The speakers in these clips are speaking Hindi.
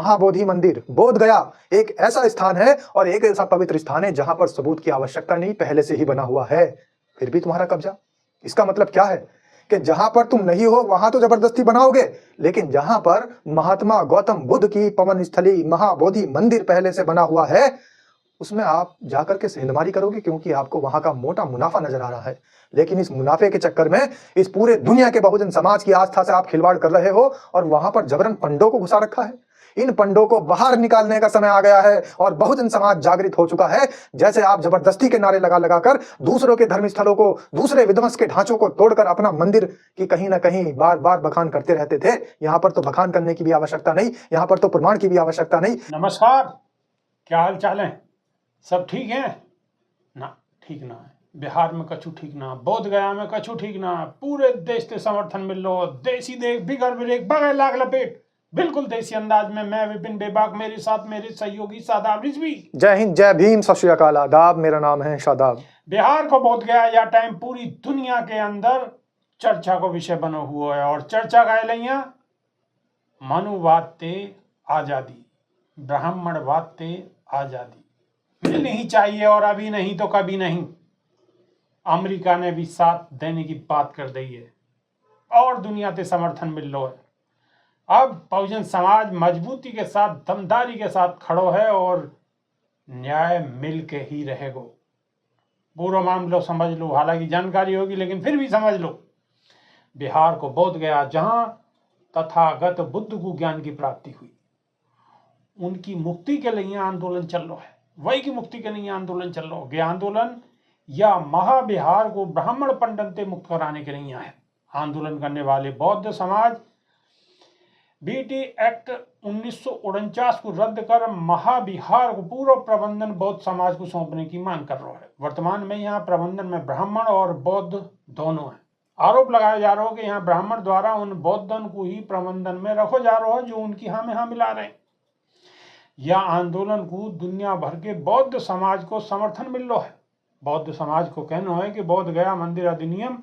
महाबोधि मंदिर बोध गया एक ऐसा स्थान है और एक ऐसा पवित्र स्थान है जहां पर सबूत की आवश्यकता नहीं, पहले से ही बना हुआ है, फिर भी तुम्हारा कब्जा। इसका मतलब क्या है कि जहां पर तुम नहीं हो वहां तो जबरदस्ती बनाओगे, लेकिन जहां पर महात्मा गौतम बुद्ध की पवन स्थली महाबोधि मंदिर पहले से बना हुआ है उसमें आप जाकर के सेंधमारी करोगे, क्योंकि आपको वहां का मोटा मुनाफा नजर आ रहा है। लेकिन इस मुनाफे के चक्कर में इस पूरे दुनिया के बहुजन समाज की आस्था से आप खिलवाड़ कर रहे हो और वहां पर जबरन पंडों को घुसा रखा है। इन पंडों को बाहर निकालने का समय आ गया है और बहुजन समाज जागृत हो चुका है। जैसे आप जबरदस्ती के नारे लगा लगाकर दूसरों के धर्म स्थलों को, दूसरे विध्वंस के ढांचों को तोड़कर अपना मंदिर की कहीं ना कहीं बार बार बखान करते रहते थे, यहाँ पर तो बखान करने की भी आवश्यकता नहीं, यहाँ पर तो प्रमाण की भी आवश्यकता नहीं। नमस्कार, क्या हाल चाल है? सब ठीक है ना? ठीक ना है बिहार में कछु ठीक ना, बोध गया में कछु ठीक ना, पूरे देश के समर्थन मिल लो, देसी देख बिगर ब्रेक बगैर लाग लपेट, बिल्कुल देसी अंदाज में मैं विपिन बेबाक, मेरे साथ मेरे सहयोगी शादाब रिजवी। जय हिंद, जय भीम, सत श्री अकाल, आदाब। मेरा नाम है शादाब। बिहार को बोध गया यह टाइम पूरी दुनिया के अंदर चर्चा को विषय बना हुआ है और चर्चा का लिया मनुवाद ते आजादी, ब्राह्मणवाद ते आजादी मिलनी ही चाहिए और अभी नहीं तो कभी नहीं। अमेरिका ने भी साथ देने की बात कर दी है और दुनिया से समर्थन मिल लो है। अब बहुजन समाज मजबूती के साथ, दमदारी के साथ खड़ो है और न्याय मिल के ही रहेगो। पूरा मान लो, समझ लो, हालांकि जानकारी होगी लेकिन फिर भी समझ लो। बिहार को बोध गया जहां तथागत बुद्ध को ज्ञान की प्राप्ति हुई, उनकी मुक्ति के लिए आंदोलन चल रहा है। वही की मुक्ति के लिए आंदोलन चल रहा है। ये आंदोलन या महाबिहार को ब्राह्मण पंडन से मुक्त कराने के लिए है। आंदोलन करने वाले बौद्ध समाज बीटी एक्ट 1949 को रद्द कर महाबिहार को पूरा प्रबंधन बौद्ध समाज को सौंपने की मांग कर रहा है। वर्तमान में यहाँ प्रबंधन में ब्राह्मण और बौद्ध दोनों है। आरोप लगाया जा रहा है कि यहाँ ब्राह्मण द्वारा उन बौद्धन को ही प्रबंधन में रखो जा रहा है जो उनकी हाँ में हाँ मिला रहे हैं। यह आंदोलन को दुनिया भर के बौद्ध समाज को समर्थन मिल रहा है। बौद्ध समाज को कहना है कि बोध गया मंदिर अधिनियम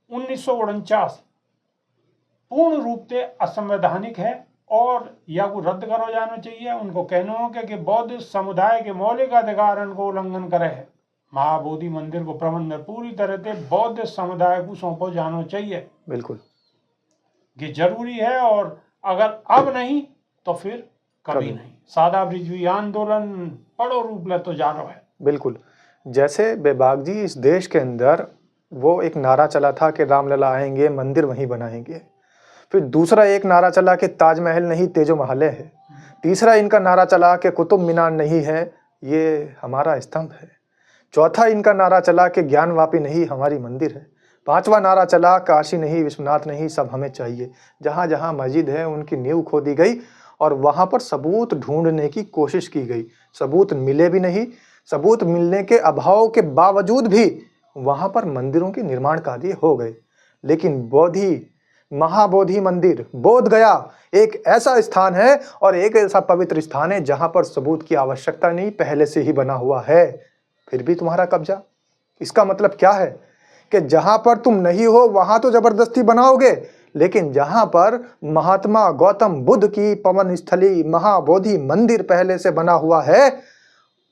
1949 पूर्ण रूप से असंवैधानिक है और यह को रद्द करो जाना चाहिए। उनको कहना है कि बौद्ध समुदाय के मौलिक अधिकारों को उल्लंघन करे है। महाबोधि मंदिर को प्रबंधन पूरी तरह से बौद्ध समुदाय को सौंपो जाना चाहिए। बिल्कुल ये जरूरी है और अगर अब नहीं तो फिर कभी नहीं। शादाब रिजवी आंदोलन बड़ो रूप ले तो जा रहा है। बिल्कुल, जैसे बेबाक जी इस देश के अंदर वो एक नारा चला था कि रामलला आएंगे मंदिर वहीं बनाएंगे, फिर दूसरा एक नारा चला कि ताजमहल नहीं तेजो महल है, तीसरा इनका नारा चला कि कुतुब मीनार नहीं है ये हमारा स्तंभ है, चौथा इनका नारा चला कि ज्ञानवापी नहीं हमारी मंदिर है, पांचवा नारा चला काशी नहीं विश्वनाथ नहीं सब हमें चाहिए। जहाँ जहाँ मस्जिद है उनकी नींव खोदी गई और वहाँ पर सबूत ढूंढने की कोशिश की गई, सबूत मिले भी नहीं। सबूत मिलने के अभाव के बावजूद भी वहाँ पर मंदिरों के निर्माण कार्य हो गए। लेकिन महाबोधि मंदिर बोध गया एक ऐसा स्थान है और एक ऐसा पवित्र स्थान है जहाँ पर सबूत की आवश्यकता नहीं, पहले से ही बना हुआ है, फिर भी तुम्हारा कब्जा। इसका मतलब क्या है कि जहाँ पर तुम नहीं हो वहाँ तो जबरदस्ती बनाओगे, लेकिन जहां पर महात्मा गौतम बुद्ध की पवन स्थली महाबोधि मंदिर पहले से बना हुआ है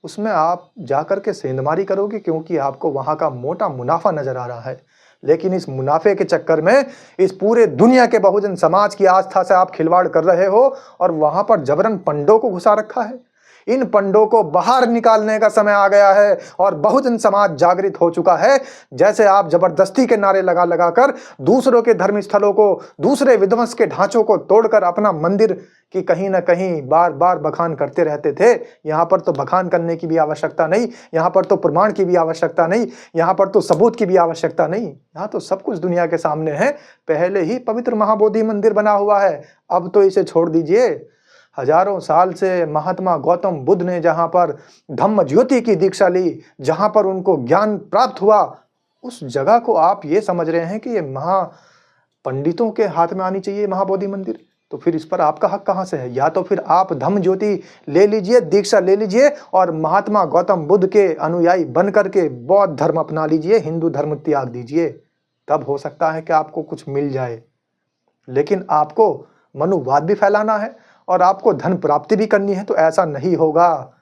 उसमें आप जाकर के सेंधमारी करोगे, क्योंकि आपको वहां का मोटा मुनाफा नजर आ रहा है। लेकिन इस मुनाफे के चक्कर में इस पूरे दुनिया के बहुजन समाज की आस्था से आप खिलवाड़ कर रहे हो और वहां पर जबरन पंडों को घुसा रखा है। इन पंडों को बाहर निकालने का समय आ गया है और बहुजन समाज जागृत हो चुका है। जैसे आप जबरदस्ती के नारे लगा लगाकर दूसरों के धर्म स्थलों को, दूसरे विध्वंस के ढांचों को तोड़कर अपना मंदिर की कहीं ना कहीं बार बार बखान करते रहते थे, यहाँ पर तो बखान करने की भी आवश्यकता नहीं, यहाँ पर तो प्रमाण की भी आवश्यकता नहीं, यहाँ पर तो सबूत की भी आवश्यकता नहीं। यहाँ तो सब कुछ दुनिया के सामने है। पहले ही पवित्र महाबोधि मंदिर बना हुआ है, अब तो इसे छोड़ दीजिए। हजारों साल से महात्मा गौतम बुद्ध ने जहाँ पर धम्म ज्योति की दीक्षा ली, जहाँ पर उनको ज्ञान प्राप्त हुआ, उस जगह को आप ये समझ रहे हैं कि ये पंडितों के हाथ में आनी चाहिए महाबोधि मंदिर। तो फिर इस पर आपका हक कहाँ से है? या तो फिर आप धम्म ज्योति ले लीजिए, दीक्षा ले लीजिए और महात्मा गौतम बुद्ध के अनुयायी बन करके बौद्ध धर्म अपना लीजिए, हिंदू धर्म त्याग दीजिए, तब हो सकता है कि आपको कुछ मिल जाए। लेकिन आपको मनुवाद भी फैलाना है और आपको धन प्राप्ति भी करनी है तो ऐसा नहीं होगा।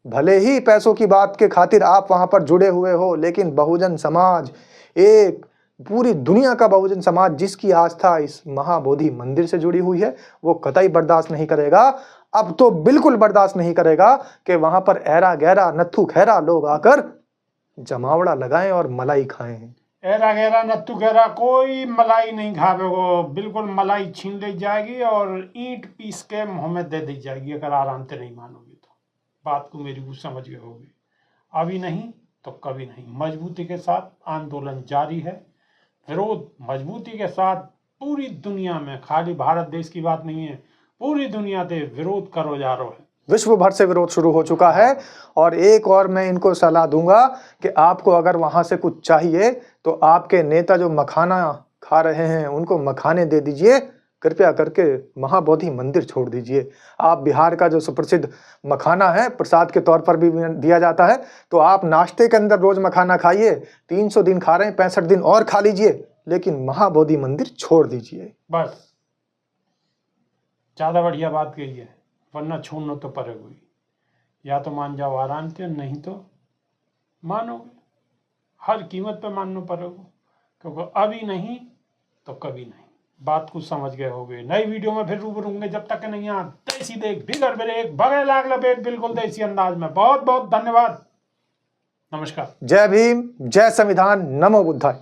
भले ही पैसों की बात के खातिर आप वहां पर जुड़े हुए हो, लेकिन बहुजन समाज, एक पूरी दुनिया का बहुजन समाज जिसकी आस्था इस महाबोधि मंदिर से जुड़ी हुई है, वो कतई बर्दाश्त नहीं करेगा। अब तो बिल्कुल बर्दाश्त नहीं करेगा कि वहां पर ऐरा गहरा नत्थु खैरा लोग आकर जमावड़ा लगाएं और मलाई खाएं। एरा गहरा नत्थु गहरा कोई मलाई नहीं खावेगो, बिल्कुल मलाई छीन ली जाएगी और ईंट पीस के मुंह में दे दी जाएगी अगर आराम से नहीं मानोगे तो। बात को मेरी को समझ गए होगे। अभी नहीं तो कभी नहीं। मजबूती के साथ आंदोलन जारी है, विरोध मजबूती के साथ पूरी दुनिया में, खाली भारत देश की बात नहीं है, पूरी दुनिया से विरोध करो जा रहा है। विश्व भर से विरोध शुरू हो चुका है। और एक और मैं इनको सलाह दूंगा कि आपको अगर वहां से कुछ चाहिए तो आपके नेता जो मखाना खा रहे हैं उनको मखाने दे दीजिए, कृपया करके महाबोधि मंदिर छोड़ दीजिए। आप बिहार का जो सुप्रसिद्ध मखाना है प्रसाद के तौर पर भी दिया जाता है, तो आप नाश्ते के अंदर रोज मखाना खाइए। 300 दिन खा रहे हैं, 65 दिन और खा लीजिए, लेकिन महाबोधि मंदिर छोड़ दीजिए। बस, ज्यादा बढ़िया बात कही है, वरना छोड़ना तो पड़ेगा ही। या तो मान जाओ आराम से, नहीं तो मानोगे, हर कीमत पे मानना पड़ेगा, क्योंकि अभी नहीं तो कभी नहीं। बात को समझ गए होगे। नई वीडियो में फिर रूबरू होंगे, जब तक नहीं यहाँ देसी देख बिगर ब्रेक बगैर लाग लपेट बिल्कुल देसी अंदाज में। बहुत बहुत धन्यवाद, नमस्कार। जय भीम, जय संविधान, नमो बुद्धाय।